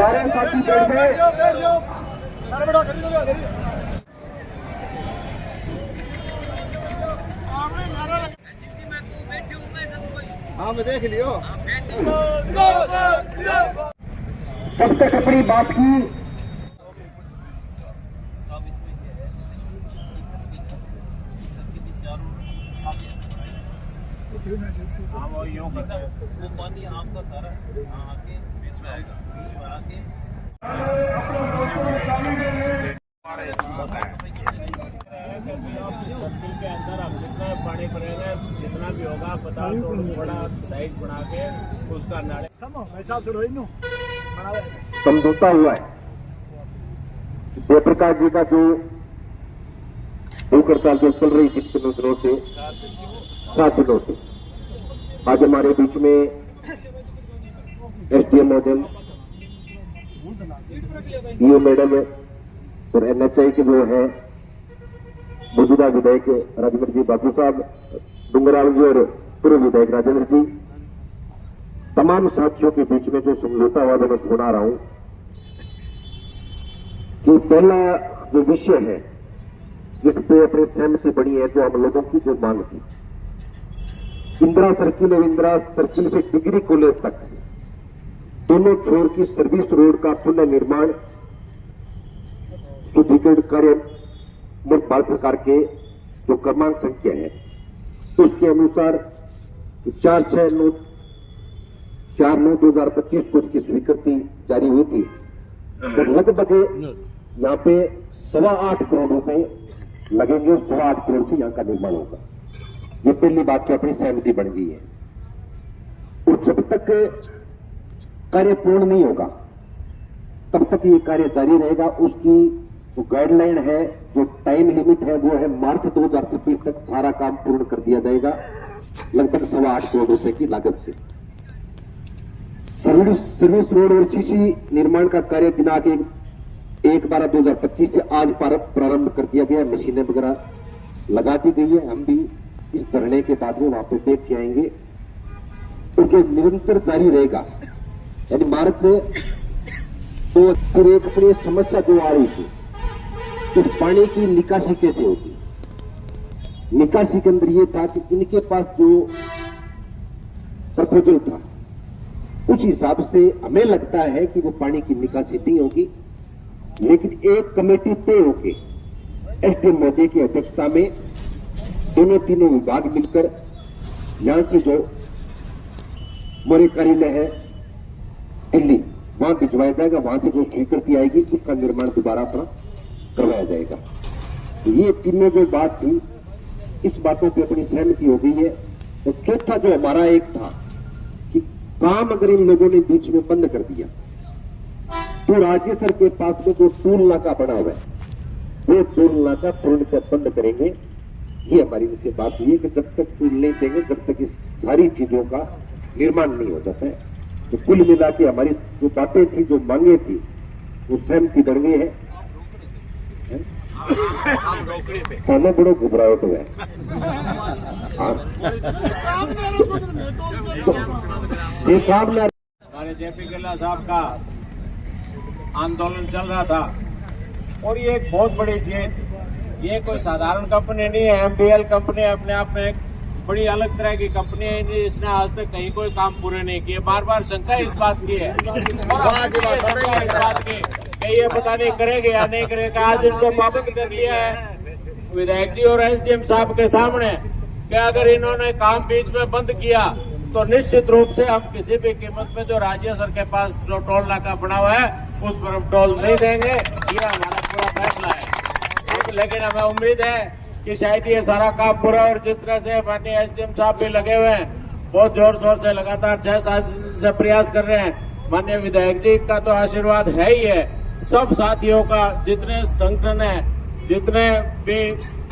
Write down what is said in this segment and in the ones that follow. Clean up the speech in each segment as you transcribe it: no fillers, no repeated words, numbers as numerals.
सारे साथी बैठ गए। हाँ मैं देख लियो। जब तक अपनी बात की वो यूं करता है, वो पानी आपका सारा आके बीच में आएगा, आके सर्किल के अंदर हम जितना पानी भरेंगे जितना भी होगा पता तो बड़ा साइज बना के उसका नाले समझौता हुआ है। जयप्रकाश जी का जो भूख हड़ताल जो चल रही थी कितने दिनों से, 7 दिनों से, आज हमारे बीच में एसडीएम महोदय, ईओ मैडम और एनएचआई के जो है मौजूदा विधायक राजेंद्र जी बाबू साहब, डूंगराल जी और पूर्व विधायक राजेंद्र जी, तमाम साथियों के बीच में जो समझौता हुआ मैं सुना रहा हूं कि पहला जो विषय है जिस पे अपनी सहमति बनी है, जो हम लोगों की जो मांग थी, इंदिरा सर्किल और इंदिरा सर्किल से डिग्री कॉलेज तक दोनों छोर की सर्विस रोड का पुनर्निर्माण सुदृढ़ कार्य भारत सरकार के जो क्रमांक संख्या है उसके अनुसार 4/9/2025 को इसकी स्वीकृति जारी हुई थी। तो लगभग यहाँ पे 8.25 करोड़ रुपए लगेंगे और 8.25 करोड़ से यहाँ का निर्माण होगा। ये पहली बात की अपनी सहमति बन गई है। और जब तक कार्य पूर्ण नहीं होगा तब तक ये कार्य जारी रहेगा। उसकी जो गाइडलाइन है, जो टाइम लिमिट है, वो है मार्च 2026 तक सारा काम पूर्ण कर दिया जाएगा, लगभग 8.25 करोड़ रुपए की लागत से। सर्विस रोड और सीसी निर्माण का कार्य दिनांक 1/12/2025 से आज प्रारंभ कर दिया गया। मशीनें वगैरह लगा दी गई है। हम भी इस धरने के बाद में वहां पर देख के आएंगे। तो जो निरंतर जारी रहेगा, यानी मार्च तो फिर एक अपनी समस्या जो आ रही थी कि पानी की निकासी कैसे होगी। निकासी के अंदर यह था कि इनके पास जो प्रपोजल था उस हिसाब से हमें लगता है कि वो पानी की निकासी नहीं होगी, लेकिन एक कमेटी तय होके एसडीएम महोदय की अध्यक्षता में तीनों विभाग मिलकर यहां से जो मोरे कार्यालय है दिल्ली, वहां भिजवाया जाएगा। वहां से जो स्वीकृति आएगी उसका निर्माण दोबारा अपना करवाया जाएगा। ये तीनों जो बात थी, इस बातों पे अपनी सहमति हो गई है। और चौथा जो हमारा एक था कि काम अगर इन लोगों ने बीच में बंद कर दिया तो राजेसर के पास में जो टूल नाका बना हुआ है वो टूल नाका पूर्णतः बंद करेंगे। ये हमारी उनसे बात हुई है कि जब तक टूल नहीं देंगे, जब तक इस सारी चीजों का निर्माण नहीं हो जाता है। तो कुल मिला के हमारी जो बातें थी, जो मांगे थी, वो सहमति बढ़ गई है। खाना बड़ो घबराहट तो है। ये काम हमारे जेपी गिल्ला साहब का आंदोलन चल रहा था और ये एक बहुत बड़ी चीज। ये कोई साधारण कंपनी नहीं है। एमबीएल कंपनी अपने आप में एक बड़ी अलग तरह की कंपनी है। इसने आज तक कहीं कोई काम पूरे नहीं किए। बार बार शंका इस बात की है और इस बात की कि ये पता नहीं करेंगे या नहीं करेंगे। आज इनको पाबंद कर लिया है विधायक जी और एसडीएम साहब के सामने कि अगर इन्होंने काम बीच में बंद किया तो निश्चित रूप से हम किसी भी कीमत पे जो राज्य सर के पास जो टोल नाका बना हुआ है उस पर हम टोल नहीं देंगे। ये हमारा पूरा फैसला है। लेकिन हमें उम्मीद है कि शायद ये सारा काम पूरा, और जिस तरह से माननीय एसडीएम साहब भी लगे हुए हैं, बहुत जोर शोर से लगातार 6-7 दिन से प्रयास कर रहे हैं। माननीय विधायक जी का तो आशीर्वाद है ही है, सब साथियों का, जितने संगठन है, जितने भी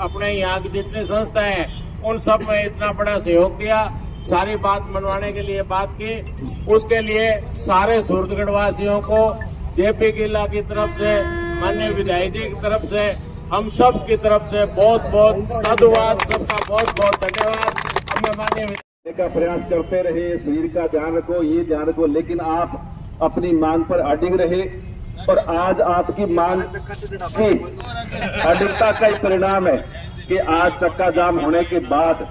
अपने यहाँ की जितनी संस्थाएं हैं, उन सब में इतना बड़ा सहयोग दिया। सारी बात मनवाने के लिए बात की, उसके लिए सारे सूरतगढ़ वासियों को जेपी गिल्ला की तरफ से, माननीय विधायक जी की तरफ से, हम सब की तरफ से बहुत बहुत साधुवाद, सबका बहुत बहुत धन्यवाद। हमें माननीय का प्रयास करते रहे। शरीर का ध्यान रखो, ये ध्यान रखो, लेकिन आप अपनी मांग पर अडिग रहे और आज आपकी मांग की अडिगता का ही परिणाम है कि आज चक्का जाम होने के बाद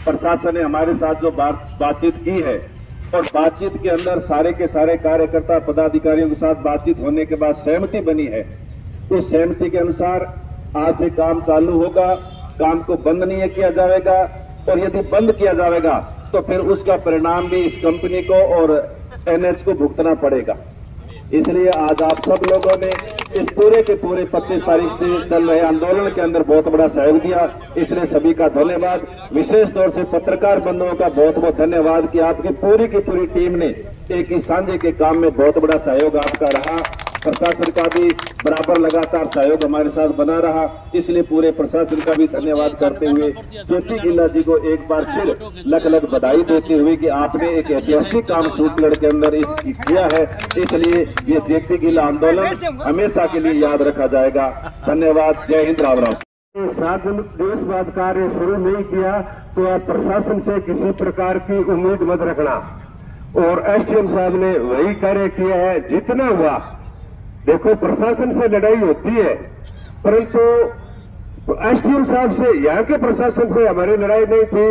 प्रशासन ने हमारे साथ जो बातचीत की है और बातचीत के अंदर सारे के सारे कार्यकर्ता पदाधिकारियों के साथ बातचीत होने के बाद सहमति बनी है। तो सहमति के अनुसार आज से काम चालू होगा, काम को बंद नहीं किया जाएगा और यदि बंद किया जाएगा तो फिर उसका परिणाम भी इस कंपनी को और एनएच को भुगतना पड़ेगा। इसलिए आज आप सब लोगों ने इस पूरे के पूरे 25 तारीख से चल रहे आंदोलन के अंदर बहुत बड़ा सहयोग दिया, इसलिए सभी का धन्यवाद। विशेष तौर से पत्रकार बंधुओं का बहुत बहुत धन्यवाद कि आपकी पूरी की पूरी टीम ने एक ही सांझे के काम में बहुत बड़ा सहयोग आपका रहा। प्रशासन का भी बराबर लगातार सहयोग हमारे साथ बना रहा, इसलिए पूरे प्रशासन का भी धन्यवाद करते हुए जेपी गिल्ला जी को एक बार फिर लख लख बधाई देते हुए कि आपने एक ऐतिहासिक काम सूरतगढ़ के अंदर किया है, इसलिए ये जेपी गिल्ला आंदोलन हमेशा के लिए याद रखा जाएगा। धन्यवाद। जय हिंद। राम राम। 7 दिवस बाद कार्य शुरू नहीं किया तो आप प्रशासन से किसी प्रकार की उम्मीद मत रखना। और एसडीएम साहब ने वही कार्य किया है जितना हुआ। देखो, प्रशासन से लड़ाई होती है, परंतु एसडीएम साहब से, यहाँ के प्रशासन से हमारी लड़ाई नहीं थी,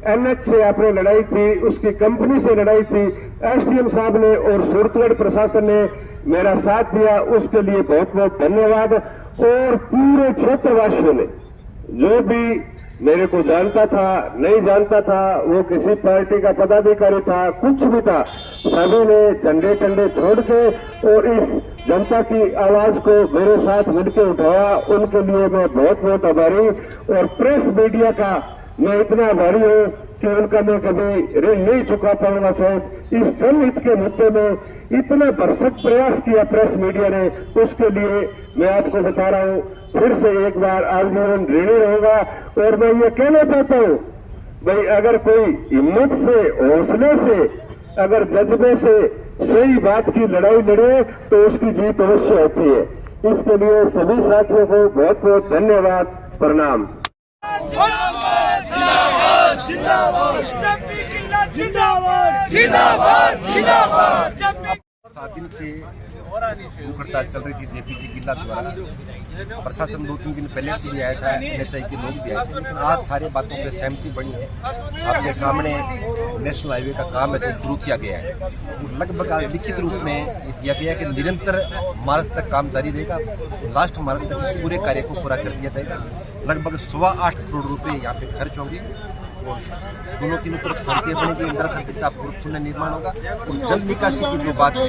एनएच से आपने लड़ाई थी, उसकी कंपनी से लड़ाई थी। एसडीएम साहब ने और सूरतगढ़ प्रशासन ने मेरा साथ दिया, उसके लिए बहुत बहुत धन्यवाद। और पूरे क्षेत्रवासियों ने, जो भी मेरे को जानता था नहीं जानता था, वो किसी पार्टी का पदाधिकारी था, कुछ भी था, सभी ने झंडे टंडे छोड़ के और इस जनता की आवाज को मेरे साथ मिलकर उठाया। उनके लिए मैं बहुत बहुत आभारी। और प्रेस मीडिया का मैं इतना आभारी हूं कि उनका मैं कभी ऋण नहीं चुका पाऊंगा। शायद इस जनहित के मुद्दे में इतना भरसक प्रयास किया प्रेस मीडिया ने, उसके लिए मैं आपको बता रहा हूं, फिर से एक बार आजीवन ऋणी रहूंगा। और मैं ये कहना चाहता हूं, भाई अगर कोई हिम्मत से, हौसले से, अगर जज्बे से सही बात की लड़ाई लड़े तो उसकी जीत अवश्य होती है। इसके लिए सभी साथियों को बहुत बहुत धन्यवाद। प्रणाम। जिंदाबाद। 7 दिन से भूख हड़ताल चल रही थी जेपी जी गिल्ला द्वारा। प्रशासन 2-3 दिन पहले से भी आया था, एनएचआई के लोग भी आए थे, लेकिन आज सारे बातों पे सहमति बनी है। आपके सामने नेशनल हाईवे का काम है जो शुरू किया गया है, लगभग आज लिखित रूप में दिया गया है कि निरंतर मार्च तक काम जारी रहेगा। लास्ट मार्च तक पूरे कार्य को पूरा कर दिया जाएगा। लगभग 8.25 करोड़ रुपए यहाँ पे खर्च होंगे और दोनों तीनों तरफ सड़कें बनेगी, इंदिरा सर्किट का पुनः निर्माण होगा। और जल निकासी की जो बात है,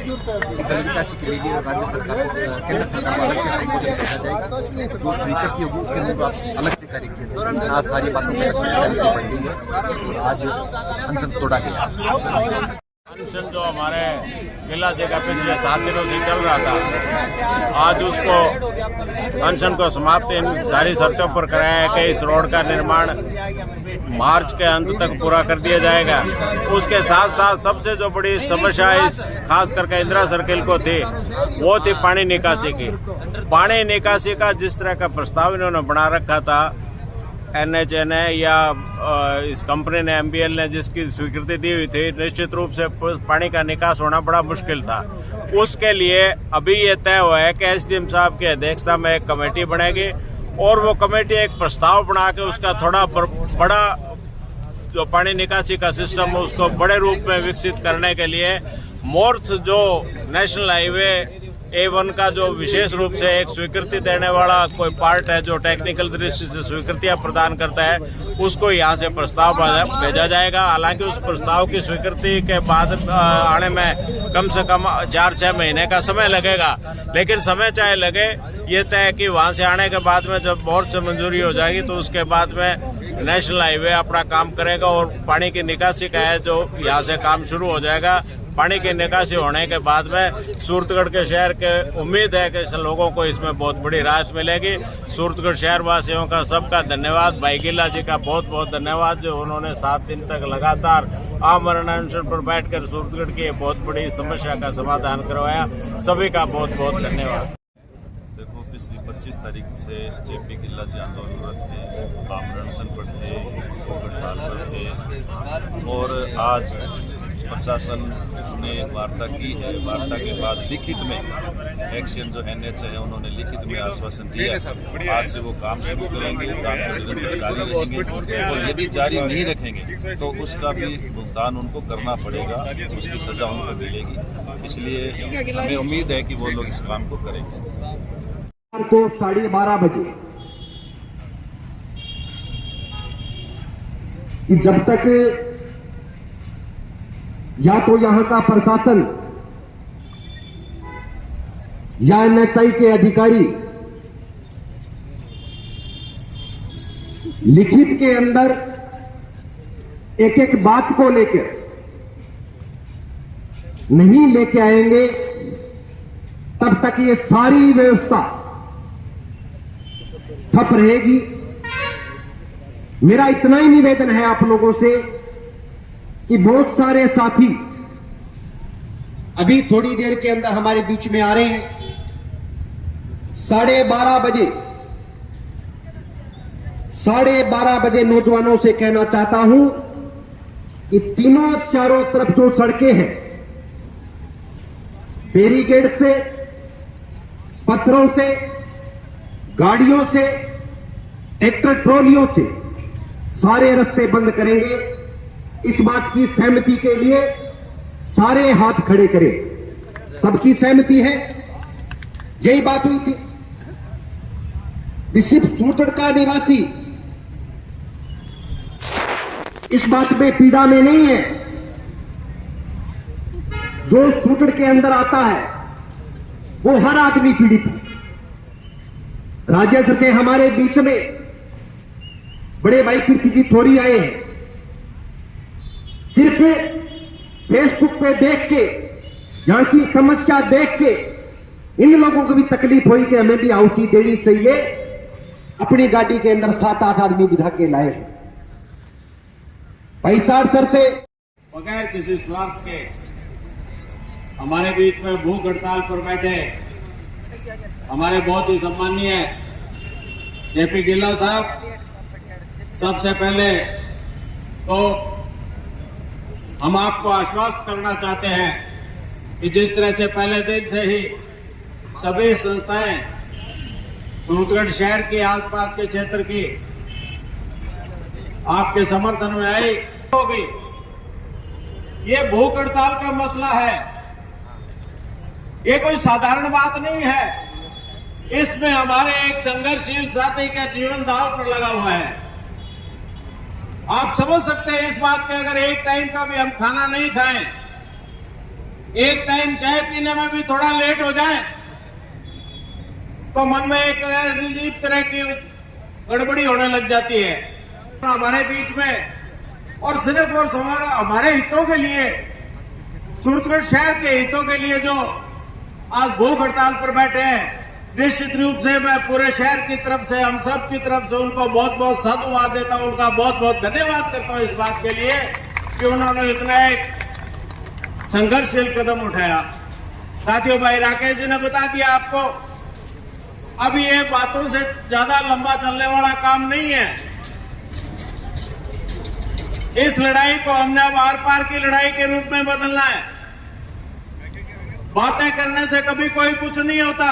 जल निकासी के लिए भी राज्य सरकार को, केंद्र सरकार को अलग से प्रपोजल रखा जाएगा। जो स्वीकृति होगी उसके लिए अलग से कार्य किया जाएगा। आज सारी बातों में सहमति बन गई है और आज अनशन तोड़ा गया। अनशन जो हमारे गिल्ला जी का पिछले 7 दिनों से चल रहा था, आज उसको अनशन को समाप्त इन सारी शर्तों पर कराया है कि इस रोड का निर्माण मार्च के अंत तक पूरा कर दिया जाएगा। उसके साथ साथ सबसे जो बड़ी समस्या इस खास करके इंदिरा सर्किल को थी, वो थी पानी निकासी की। पानी निकासी का जिस तरह का प्रस्ताव इन्होंने बना रखा था, एनएचए ने या इस कंपनी ने, एमबीएल ने जिसकी स्वीकृति दी हुई थी, निश्चित रूप से पानी का निकास होना बड़ा मुश्किल था। उसके लिए अभी ये तय हुआ है कि एसडीएम साहब की अध्यक्षता में एक कमेटी बनेगी और वो कमेटी एक प्रस्ताव बना के उसका थोड़ा बड़ा जो पानी निकासी का सिस्टम है उसको बड़े रूप में विकसित करने के लिए मोर्थ जो नेशनल हाईवे A1 का जो विशेष रूप से एक स्वीकृति देने वाला कोई पार्ट है जो टेक्निकल दृष्टि से स्वीकृतियां प्रदान करता है, उसको यहां से प्रस्ताव भेजा जाएगा। हालांकि उस प्रस्ताव की स्वीकृति के बाद आने में कम से कम 4-6 महीने का समय लगेगा, लेकिन समय चाहे लगे, ये तय है कि वहां से आने के बाद में जब बोर्ड से मंजूरी हो जाएगी तो उसके बाद में नेशनल हाईवे अपना काम करेगा और पानी की निकासी का है जो यहाँ से काम शुरू हो जाएगा। पानी की निकासी होने के बाद में सूरतगढ़ के शहर के उम्मीद है कि लोगों को इसमें बहुत बड़ी राहत मिलेगी। सूरतगढ़ शहर वासियों का सबका धन्यवाद। भाई गिल्ला जी का बहुत बहुत धन्यवाद जो उन्होंने 7 दिन तक लगातार आमरण अनशन पर बैठकर सूरतगढ़ की बहुत बड़ी समस्या का समाधान करवाया। सभी का बहुत बहुत धन्यवाद। देखो, पिछली 25 तारीख से जेपी गिल्ला जी आंदोलनरत थे, आमरण अनशन पर थे, भूख हड़ताल पर थे और आज प्रशासन ने वार्ता की है। वार्ता के बाद लिखित में एक्शन जो NH है उन्होंने लिखित में आश्वासन दिया है। आज से वो काम शुरू करेंगे, काम निरंतर जारी रहेंगे और यदि जारी नहीं रखेंगे तो उसका भी भुगतान उनको करना पड़ेगा, उसकी सजा उनको मिलेगी। इसलिए हमें उम्मीद है कि वो लोग इस काम को करेंगे। को 12:30 बजे कि जब तक या तो यहां का प्रशासन या NHI के अधिकारी लिखित के अंदर एक एक बात को लेकर नहीं लेके आएंगे, तब तक ये सारी व्यवस्था ठप रहेगी। मेरा इतना ही निवेदन है आप लोगों से कि बहुत सारे साथी अभी थोड़ी देर के अंदर हमारे बीच में आ रहे हैं। 12:30 बजे नौजवानों से कहना चाहता हूं कि तीनों चारों तरफ जो सड़कें हैं, बैरिकेड से, पत्थरों से, गाड़ियों से, ट्रैक्टर ट्रॉलियों से सारे रास्ते बंद करेंगे। इस बात की सहमति के लिए सारे हाथ खड़े करें। सबकी सहमति है, यही बात हुई थी। सिर्फ सूरतड़ का निवासी इस बात में पीड़ा में नहीं है, जो सूरतड़ के अंदर आता है वो हर आदमी पीड़ित है। राजेश से हमारे बीच में बड़े भाई पृथ्वी जी थोड़ी आए हैं। सिर्फ फेसबुक पे देख के, यहां की समस्या देख के इन लोगों को भी तकलीफ हुई कि हमें भी आहुति देनी चाहिए। अपनी गाड़ी के अंदर 7-8 आदमी बिठा के लाए हैं। भाई सर से बगैर किसी स्वार्थ के हमारे बीच में भूख हड़ताल पर बैठे हमारे बहुत ही सम्मानीय JP गिल्ला साहब, सबसे पहले तो हम आपको आश्वस्त करना चाहते हैं कि जिस तरह से पहले दिन से ही सभी संस्थाएं सूरतगढ़ शहर के आसपास के क्षेत्र की आपके समर्थन में आई होगी। ये भूख हड़ताल का मसला है, ये कोई साधारण बात नहीं है। इसमें हमारे एक संघर्षशील साथी का जीवन दांव पर लगा हुआ है। आप समझ सकते हैं इस बात के, अगर एक टाइम का भी हम खाना नहीं खाएं, एक टाइम चाय पीने में भी थोड़ा लेट हो जाए तो मन में एक अजीब तरह की गड़बड़ी होने लग जाती है। हमारे बीच में और सिर्फ और हमारे हितों के लिए, सूरतगढ़ शहर के हितों के लिए जो आज भूख हड़ताल पर बैठे हैं, निश्चित रूप से मैं पूरे शहर की तरफ से, हम सब की तरफ से उनको बहुत बहुत साधुवाद देता हूं, उनका बहुत बहुत धन्यवाद करता हूं इस बात के लिए कि उन्होंने इतना एक संघर्षशील कदम उठाया। साथियों, भाई राकेश जी ने बता दिया आपको, अब ये बातों से ज्यादा लंबा चलने वाला काम नहीं है। इस लड़ाई को हमने अब आर पार की लड़ाई के रूप में बदलना है। बातें करने से कभी कोई कुछ नहीं होता।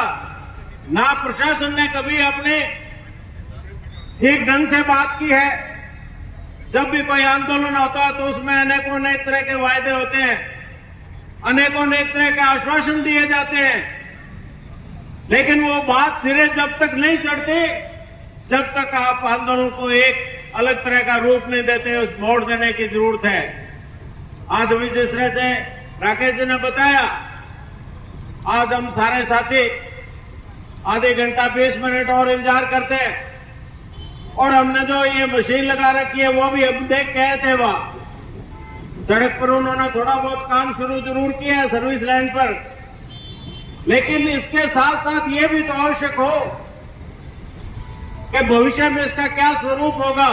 ना प्रशासन ने कभी अपने ठीक ढंग से बात की है। जब भी कोई आंदोलन होता है तो उसमें अनेकों अनेक तरह के वायदे होते हैं, अनेकों अनेक तरह के आश्वासन दिए जाते हैं, लेकिन वो बात सिरे जब तक नहीं चढ़ती, जब तक आप आंदोलन को एक अलग तरह का रूप नहीं देते, उस मोड़ देने की जरूरत है। आज भी जिस तरह से राकेश जी ने बताया, आज हम सारे साथी आधे घंटा 20 मिनट और इंतजार करते हैं, और हमने जो ये मशीन लगा रखी है वो भी हम देख के आए थे। वहां सड़क पर उन्होंने थोड़ा बहुत काम शुरू जरूर किया है सर्विस लाइन पर, लेकिन इसके साथ साथ ये भी तो आवश्यक हो कि भविष्य में इसका क्या स्वरूप होगा,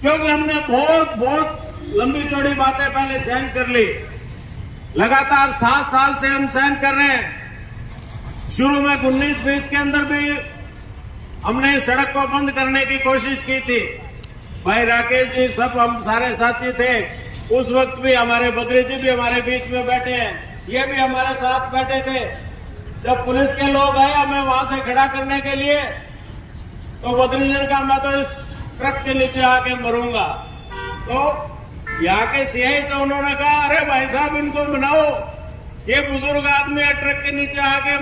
क्योंकि हमने बहुत बहुत लंबी चौड़ी बातें पहले सहन कर ली। लगातार 7 साल से हम सहन कर रहे हैं। शुरू में 19-20 के अंदर भी हमने इस सड़क को बंद करने की कोशिश की थी। भाई राकेश जी, सब हम सारे साथी थे, उस वक्त भी हमारे बद्री जी भी हमारे बीच में बैठे हैं, ये भी हमारे साथ बैठे थे। जब पुलिस के लोग आए हमें वहां से खड़ा करने के लिए, तो बद्री जी ने कहा मैं तो इस ट्रक के नीचे आके मरूंगा। तो यहाँ के सीआई तो उन्होंने कहा अरे भाई साहब इनको मनाओ, ये बुजुर्ग आदमी है ट्रक के नीचे आके